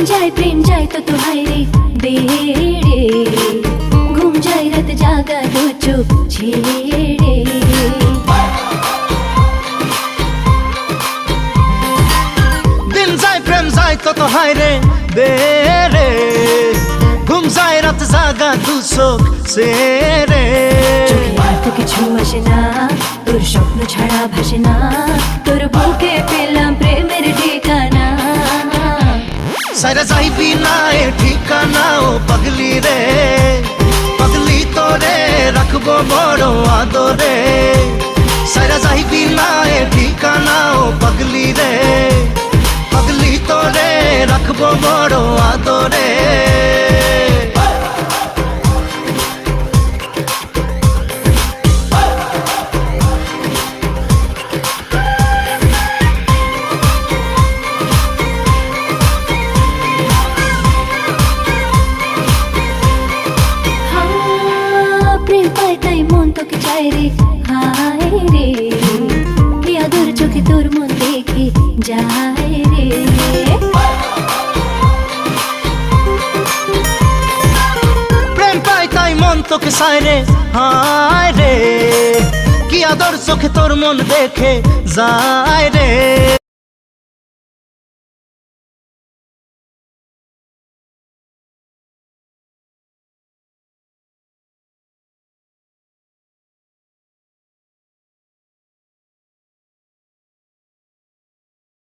যায় প্রেম যায় তো তোহাই রে বেড়ে ঘুম যায় রাত জাগা দু চোখ ছেড়ে দিন যায় প্রেম যায় কত হায় রে বেড়ে ঘুম যায় রাত জাগা দু চোখ ছেড়ে চোখে আর তো কিছু আসে না তোর স্বপ্ন ছাড়া ভাসে না তোর বুকে পেলাম প্রেমের ঠিকানা সাইরা যাইবি না এ ঠিকানা ও পাগলি রে পাগলি তোরে রাখবো বড় আদরে সাইরা যাইবি না এ ঠিকানা ও পাগলি রে পাগলি তোরে রাখবো বড় আদরে প্রেম পায় তাই মন তোকে চায় রে হায় রে কি আদর চোখে তোর মন দেখে যায় রে প্রেম পাই তাই মন তোকে চায় রে হায় রে কি আদর চোখে তোর মন দেখে যায় রে